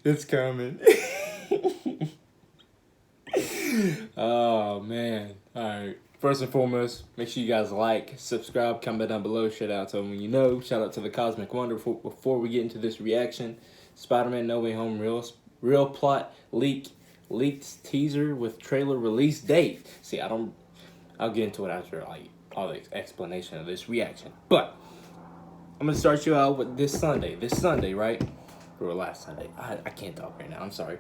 It's coming. Oh, man. All right. First and foremost, make sure you guys like, subscribe, comment down below. Shout out to everyone you know. Shout out to the Cosmic Wonder. Before we get into this reaction, Spider-Man No Way Home real plot leaked teaser with trailer release date. See, I'll get into it after all the explanation of this reaction. But I'm gonna start you out with this Sunday, right? Or last Sunday. I can't talk right now. I'm sorry.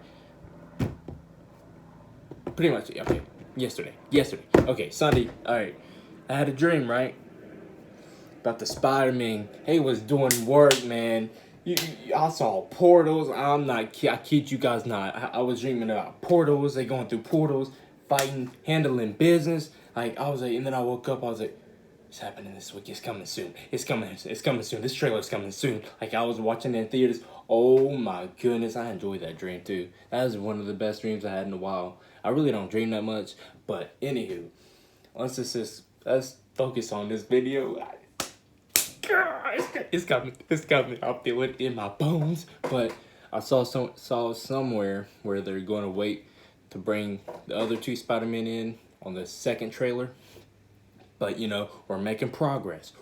Pretty much, okay. Yesterday. Okay, Sunday. All right. I had a dream, right? About the Spider-Man. He was doing work, man. I saw portals. I kid you guys not. I was dreaming about portals. They going through portals, fighting, handling business. Like, I was like, and then I woke up. I was like, it's happening this week. It's coming soon. It's coming soon. This trailer's coming soon. Like, I was watching it in theaters. Oh my goodness, I enjoyed that dream too. That was one of the best dreams I had in a while. I really don't dream that much, but anywho, let's focus on this video. It's coming. I feel it in my bones. But I saw somewhere where they're going to wait to bring the other two Spider-Men in on the second trailer. But, you know, we're making progress.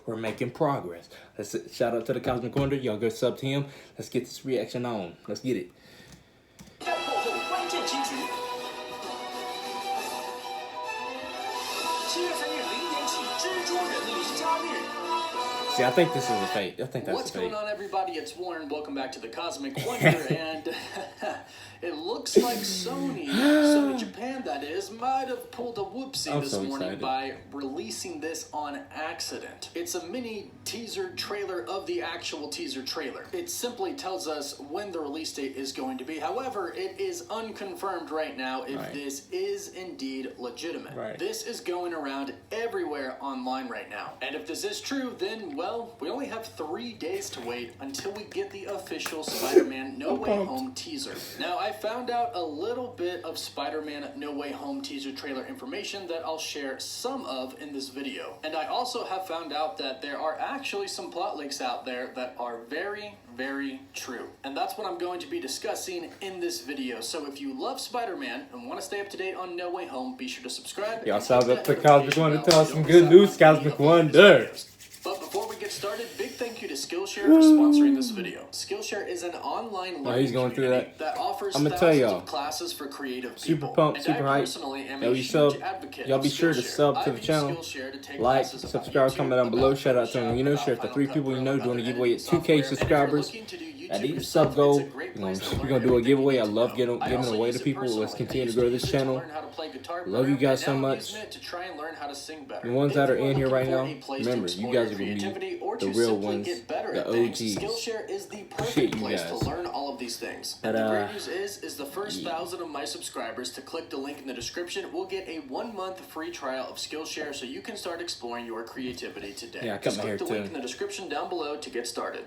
Let's shout out to the Cosmic Wonder. Y'all go sub to him. Let's get this reaction on. Let's get it. See, I think this is a fake. I think that's What's a fake. going on, everybody? It's Warren. Welcome back to the Cosmic Wonder. And it looks like Sony Japan, that is, might have pulled a whoopsie this morning by releasing this on accident. It's a mini teaser trailer of the actual teaser trailer. It simply tells us when the release date is going to be. However, it is unconfirmed right now if this is indeed legitimate. This is going around everywhere online right now. And if this is true, then, well, we only have 3 days to wait until we get the official Spider-Man No Way Home teaser. Now, I found out a little bit of Spider-Man No Way Home teaser trailer information that I'll share some of in this video. And I also have found out that there are actually some plot leaks out there that are very, very true. And that's what I'm going to be discussing in this video. So if you love Spider-Man and want to stay up to date on No Way Home, be sure to subscribe. Y'all saw that the Cosmic Wonder tell us some good news, Cosmic Wonder. But before we get started, big thank you to Skillshare for sponsoring this video. Skillshare is an online learning community that offers thousands of classes for creative people. Super pumped, super hype. Y'all be sure to sub to the channel, like, subscribe, comment down below. Shout out to them. You know, share the 3 people you know doing a giveaway at 2K subscribers. At each sub goal, we're gonna do a giveaway. I love giving away to people. Let's continue to grow this channel. Love you guys so much. The ones that are in here right now, remember, you guys are gonna be the real ones, the OGs. Skillshare is the perfect place to learn all of these things. And the great news is the first 1,000 of my subscribers to click the link in the description will get a 1-month free trial of Skillshare, so you can start exploring your creativity today. Yeah, just click the link in the description down below to get started.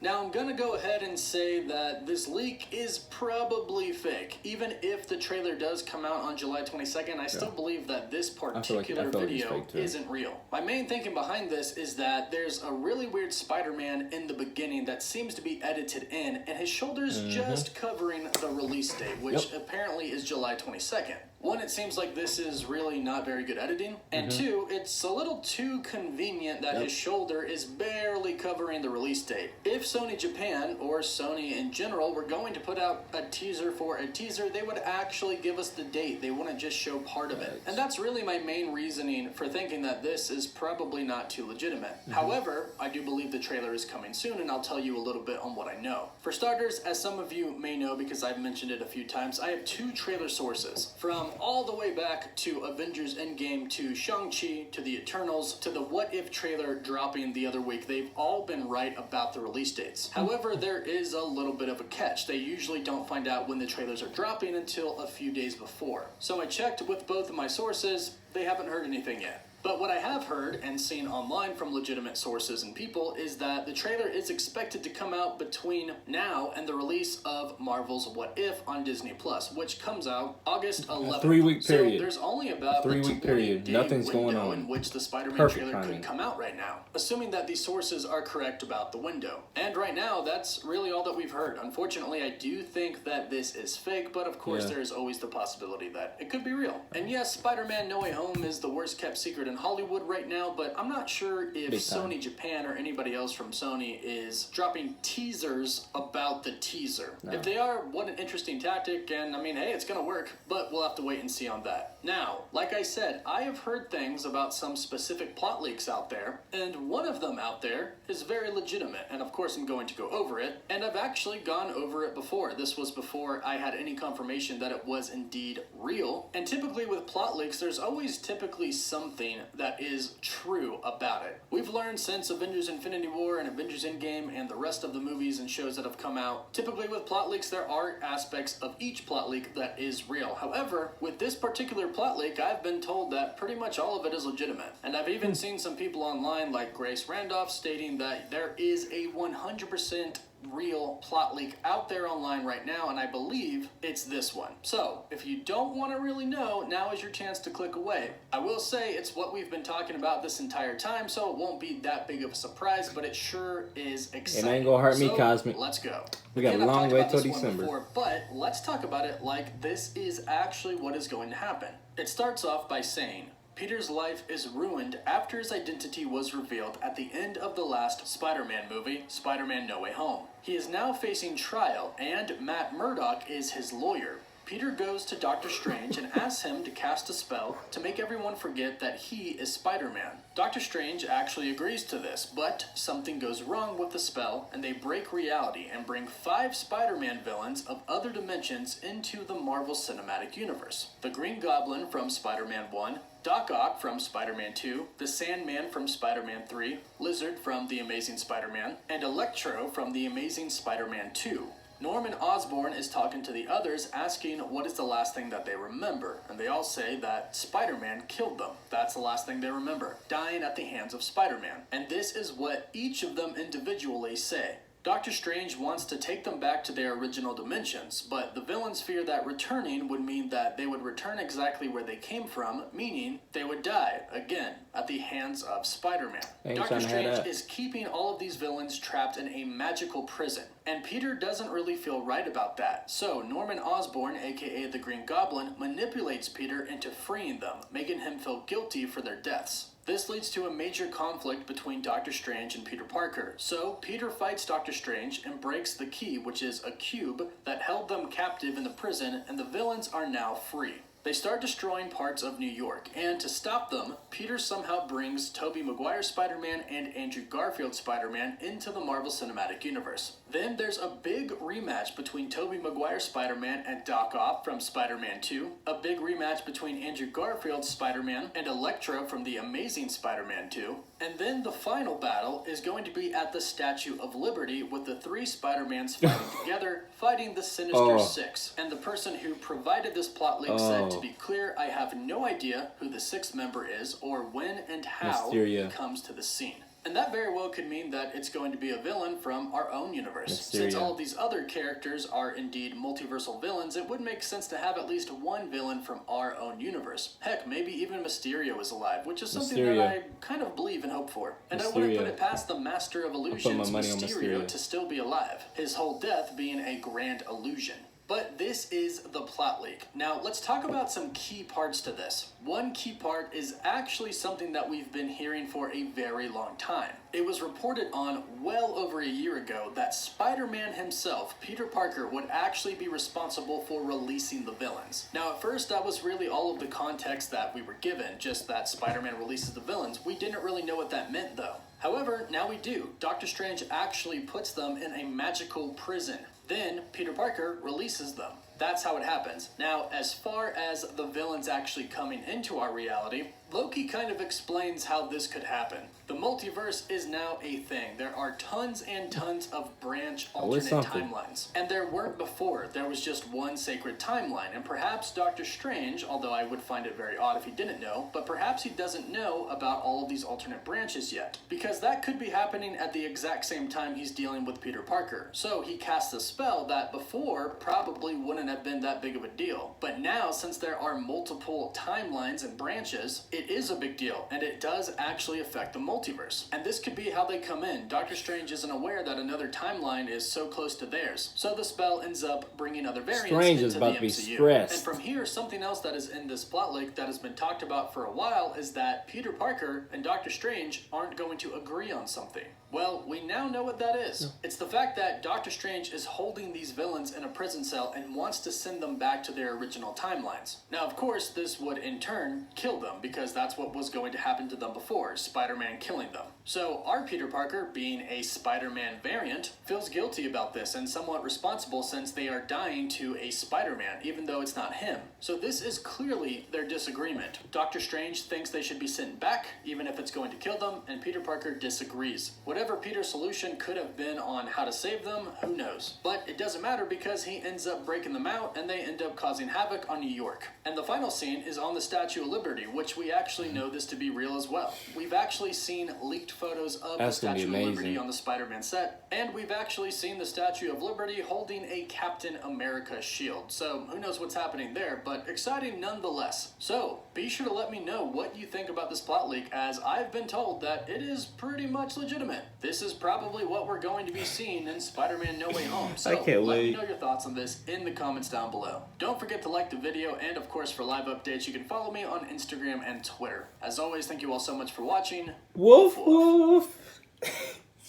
Now, I'm gonna go ahead and say that this leak is probably fake. Even if the trailer does come out on July 22nd, I still believe that this particular video isn't real. My main thinking behind this is that there's a really weird Spider-Man in the beginning that seems to be edited in, and his shoulder's just covering the release date, which apparently is July 22nd. One, it seems like this is really not very good editing, and 2, it's a little too convenient that his shoulder is barely covering the release date. If Sony Japan, or Sony in general, were going to put out a teaser for a teaser, they would actually give us the date. They wouldn't just show part of it. And that's really my main reasoning for thinking that this is probably not too legitimate. However, I do believe the trailer is coming soon, and I'll tell you a little bit on what I know. For starters, as some of you may know because I've mentioned it a few times, I have 2 trailer sources. From all the way back to Avengers Endgame, to Shang-Chi, to the Eternals, to the What If trailer dropping the other week, they've all been right about the release dates. However, there is a little bit of a catch. They usually don't find out when the trailers are dropping until a few days before. So I checked with both of my sources. They haven't heard anything yet. But what I have heard and seen online from legitimate sources and people is that the trailer is expected to come out between now and the release of Marvel's What If on Disney Plus, which comes out August 11th. A 3-week period. So there's only about a 3-week period. Nothing's going on. In which the Spider-Man Perfect trailer timing. could come out right now, assuming that these sources are correct about the window. And right now, that's really all that we've heard. Unfortunately, I do think that this is fake, but of course there is always the possibility that it could be real. And yes, Spider-Man No Way Home is the worst kept secret in Hollywood right now, but I'm not sure if Sony Japan or anybody else from Sony is dropping teasers about the teaser. No. If they are, what an interesting tactic, and I mean, hey, it's gonna work, but we'll have to wait and see on that. Now, like I said, I have heard things about some specific plot leaks out there, and one of them out there is very legitimate, and of course I'm going to go over it, and I've actually gone over it before. This was before I had any confirmation that it was indeed real, and typically with plot leaks, there's always typically something that is true about it. We've learned since Avengers Infinity War and Avengers Endgame and the rest of the movies and shows that have come out, typically with plot leaks there are aspects of each plot leak that is real. However, with this particular plot leak, I've been told that pretty much all of it is legitimate. And I've even seen some people online like Bry'sRandomness stating that there is a 100% real plot leak out there online right now, and I believe it's this one. So, if you don't want to really know, now is your chance to click away. I will say it's what we've been talking about this entire time, so it won't be that big of a surprise, but it sure is exciting. It ain't gonna hurt me, Cosmic. Let's go. We got a long way till December. But let's talk about it like this is actually what is going to happen. It starts off by saying, Peter's life is ruined after his identity was revealed at the end of the last Spider-Man movie, Spider-Man No Way Home. He is now facing trial, and Matt Murdock is his lawyer. Peter goes to Doctor Strange and asks him to cast a spell to make everyone forget that he is Spider-Man. Doctor Strange actually agrees to this, but something goes wrong with the spell, and they break reality and bring 5 Spider-Man villains of other dimensions into the Marvel Cinematic Universe. The Green Goblin from Spider-Man 1, Doc Ock from Spider-Man 2, the Sandman from Spider-Man 3, Lizard from The Amazing Spider-Man, and Electro from The Amazing Spider-Man 2. Norman Osborn is talking to the others, asking what is the last thing that they remember, and they all say that Spider-Man killed them. That's the last thing they remember, dying at the hands of Spider-Man. And this is what each of them individually say. Doctor Strange wants to take them back to their original dimensions, but the villains fear that returning would mean that they would return exactly where they came from, meaning they would die, again, at the hands of Spider-Man. Doctor Strange is keeping all of these villains trapped in a magical prison, and Peter doesn't really feel right about that. So Norman Osborn, aka the Green Goblin, manipulates Peter into freeing them, making him feel guilty for their deaths. This leads to a major conflict between Doctor Strange and Peter Parker. So Peter fights Doctor Strange and breaks the key, which is a cube that held them captive in the prison, and the villains are now free. They start destroying parts of New York, and to stop them, Peter somehow brings Tobey Maguire Spider-Man and Andrew Garfield Spider-Man into the Marvel Cinematic Universe. Then there's a big rematch between Tobey Maguire Spider-Man and Doc Ock from Spider-Man 2, a big rematch between Andrew Garfield Spider-Man and Electro from The Amazing Spider-Man 2, and then the final battle is going to be at the Statue of Liberty with the 3 Spider-Mans fighting together, fighting the Sinister Six. And the person who provided this plot link said, to be clear, I have no idea who the 6th member is or when and how he comes to the scene. And that very well could mean that it's going to be a villain from our own universe. Since all of these other characters are indeed multiversal villains, it would make sense to have at least one villain from our own universe. Heck, maybe even Mysterio is alive, which is something that I kind of believe and hope for. And I wouldn't put it past the Master of Illusions, Mysterio, to still be alive. His whole death being a grand illusion. But this is the plot leak. Now, let's talk about some key parts to this. One key part is actually something that we've been hearing for a very long time. It was reported on well over a year ago that Spider-Man himself, Peter Parker, would actually be responsible for releasing the villains. Now, at first, that was really all of the context that we were given, just that Spider-Man releases the villains. We didn't really know what that meant, though. However, now we do. Doctor Strange actually puts them in a magical prison. Then, Peter Parker releases them. That's how it happens. Now, as far as the villains actually coming into our reality, Loki kind of explains how this could happen. The multiverse is now a thing. There are tons and tons of branch alternate timelines. And there weren't before. There was just one sacred timeline. And perhaps Doctor Strange, although I would find it very odd if he didn't know, but perhaps he doesn't know about all of these alternate branches yet. Because that could be happening at the exact same time he's dealing with Peter Parker. So he casts a spell that before probably wouldn't have been that big of a deal. But now, since there are multiple timelines and branches, it is a big deal, and it does actually affect the multiverse. And this could be how they come in. Doctor Strange isn't aware that another timeline is so close to theirs. So the spell ends up bringing other variants into the MCU. And from here, something else that is in this plot link that has been talked about for a while is that Peter Parker and Doctor Strange aren't going to agree on something. Well, we now know what that is. It's the fact that Doctor Strange is holding these villains in a prison cell and wants to send them back to their original timelines. Now, of course, this would in turn kill them, because that's what was going to happen to them before, Spider-Man killing them. So our Peter Parker, being a Spider-Man variant, feels guilty about this and somewhat responsible, since they are dying to a Spider-Man, even though it's not him. So this is clearly their disagreement. Doctor Strange thinks they should be sent back, even if it's going to kill them, and Peter Parker disagrees. Whatever Peter's solution could have been on how to save them, who knows? But it doesn't matter, because he ends up breaking them out and they end up causing havoc on New York. And the final scene is on the Statue of Liberty, which we actually know this to be real as well. We've actually seen leaked photos of the Statue of Liberty on the Spider-Man set, and we've actually seen the Statue of Liberty holding a Captain America shield. So who knows what's happening there, but exciting nonetheless. So be sure to let me know what you think about this plot leak, as I've been told that it is pretty much legitimate. This is probably what we're going to be seeing in Spider-Man No Way Home. So let me know your thoughts on this in the comments down below. Don't forget to like the video, and of course for live updates you can follow me on Instagram and Twitter. As always, thank you all so much for watching. Woof woof.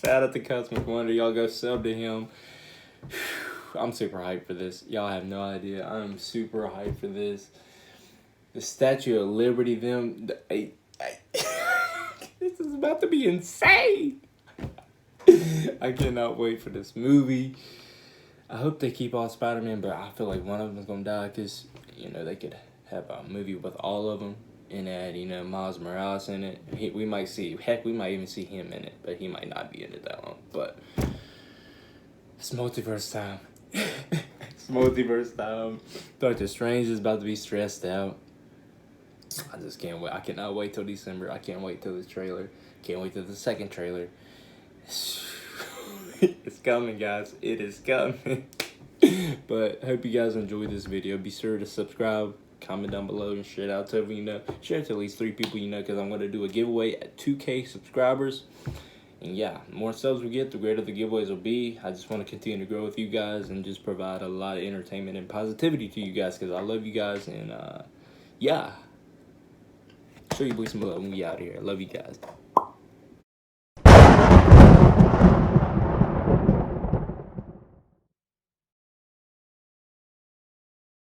Shout out to Cosmic Wonder. Y'all go sub to him. I'm super hyped for this. Y'all have no idea. I'm super hyped for this. The Statue of Liberty, this is about to be insane. I cannot wait for this movie. I hope they keep all Spider-Man, but I feel like one of them is going to die, because, you know, they could have a movie with all of them and add, you know, Miles Morales in it. We might see, heck, we might even see him in it, but he might not be in it that long. But it's multiverse time. It's multiverse time. Doctor Strange is about to be stressed out. I just can't wait. I cannot wait till December. I can't wait till the trailer. Can't wait till the second trailer. It's coming, guys. It is coming. But hope you guys enjoyed this video. Be sure to subscribe, comment down below, and share it out to everyone you know. Share it to at least 3 people you know, because I'm going to do a giveaway at 2K subscribers. And yeah, the more subs we get, the greater the giveaways will be. I just want to continue to grow with you guys and just provide a lot of entertainment and positivity to you guys, because I love you guys. And yeah, show you boys some love when we out here. I love you guys.